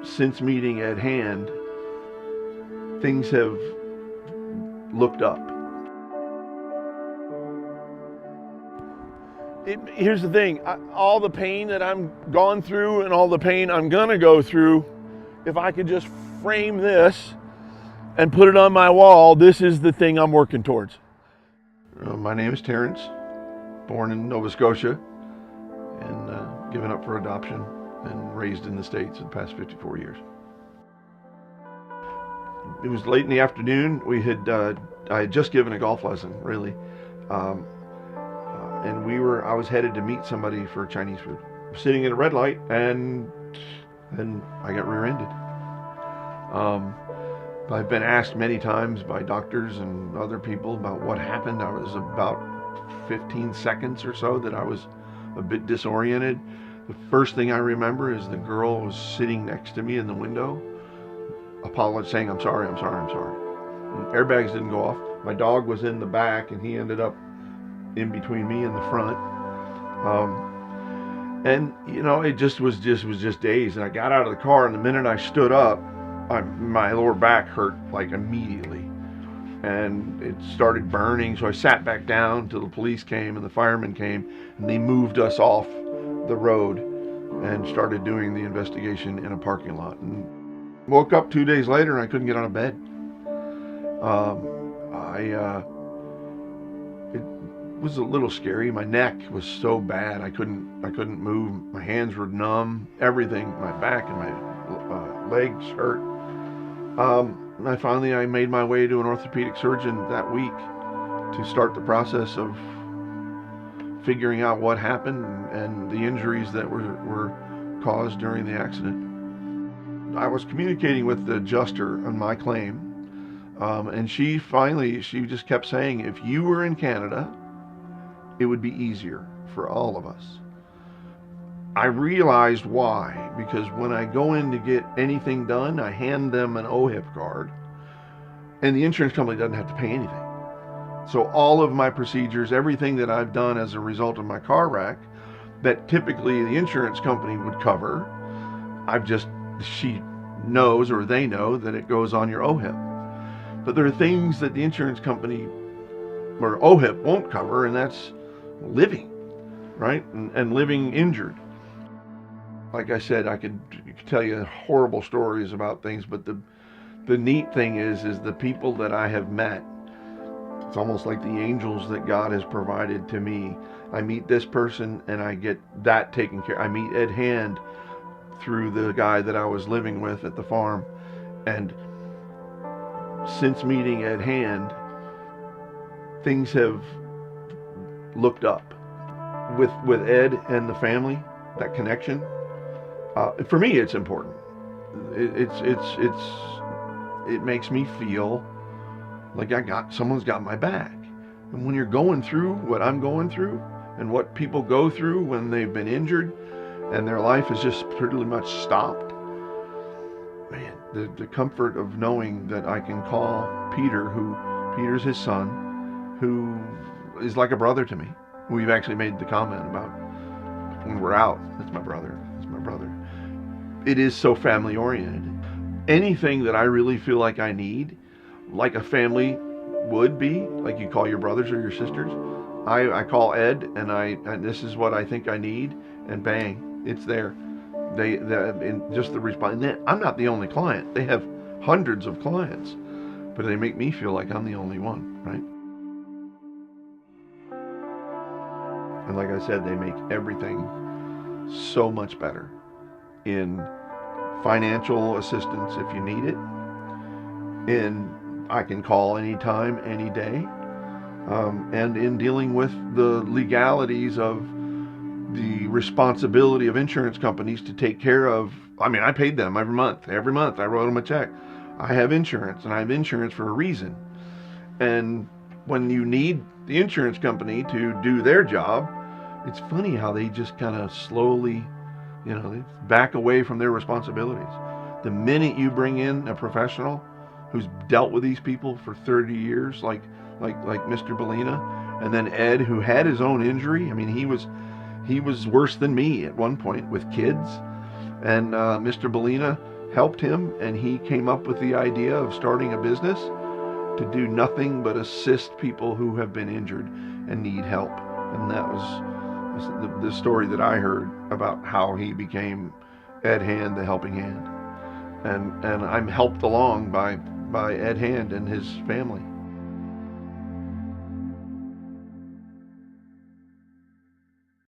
since meeting Ed Hand, things have looked up. Here's the thing, all the pain that I'm gone through and all the pain I'm gonna go through, if I could just frame this and put it on my wall, this is the thing I'm working towards. My name is Terrence, born in Nova Scotia and given up for adoption and raised in the States in the past 54 years. It was late in the afternoon. I had just given a golf lesson, really. And I was headed to meet somebody for Chinese food. Sitting at a red light, and then I got rear-ended. I've been asked many times by doctors and other people about what happened. I was about 15 seconds or so that I was a bit disoriented. The first thing I remember is the girl was sitting next to me in the window, saying, I'm sorry. And airbags didn't go off. My dog was in the back, and he ended up in between me and the front. And it was just dazed. And I got out of the car, and the minute I stood up, my lower back hurt like immediately, and it started burning. So I sat back down till the police came and the firemen came, and they moved us off the road and started doing the investigation in a parking lot. And woke up 2 days later, and I couldn't get out of bed. It was a little scary. My neck was so bad I couldn't move. My hands were numb. Everything, my back and my legs hurt. I made my way to an orthopedic surgeon that week to start the process of figuring out what happened and the injuries that were caused during the accident. I was communicating with the adjuster on my claim, and she just kept saying, if you were in Canada, it would be easier for all of us. I realized why, because when I go in to get anything done, I hand them an OHIP card, and the insurance company doesn't have to pay anything. So all of my procedures, everything that I've done as a result of my car wreck, that typically the insurance company would cover, she knows, or they know, that it goes on your OHIP. But there are things that the insurance company or OHIP won't cover, and that's living, right? And living injured. Like I said, I could tell you horrible stories about things, but the neat thing is the people that I have met, it's almost like the angels that God has provided to me. I meet this person and I get that taken care of. I meet Ed Hand through the guy that I was living with at the farm. And since meeting Ed Hand, things have looked up. With Ed and the family, that connection, for me, it's important. It makes me feel like someone's got my back. And when you're going through what I'm going through and what people go through when they've been injured and their life is just pretty much stopped, man, the comfort of knowing that I can call Peter's his son, who is like a brother to me. We've actually made the comment about when we're out, that's my brother. It is so family oriented. Anything that I really feel like I need, like a family would be, like you call your brothers or your sisters, I call Ed and this is what I think I need, and bang, it's there. Just the response. I'm not the only client. They have hundreds of clients, but they make me feel like I'm the only one, right? And like I said, they make everything so much better in financial assistance if you need it. I can call anytime, any day. And in dealing with the legalities of the responsibility of insurance companies to take care of, I paid them every month. Every month I wrote them a check. I have insurance, and I have insurance for a reason. And when you need the insurance company to do their job, it's funny how they just kind of slowly, they back away from their responsibilities. The minute you bring in a professional who's dealt with these people for 30 years, like Mr. Bellina, and then Ed, who had his own injury. He was worse than me at one point with kids. And Mr. Bellina helped him, and he came up with the idea of starting a business to do nothing but assist people who have been injured and need help. And that was the story that I heard about how he became Ed Hand, the helping hand. And I'm helped along by Ed Hand and his family.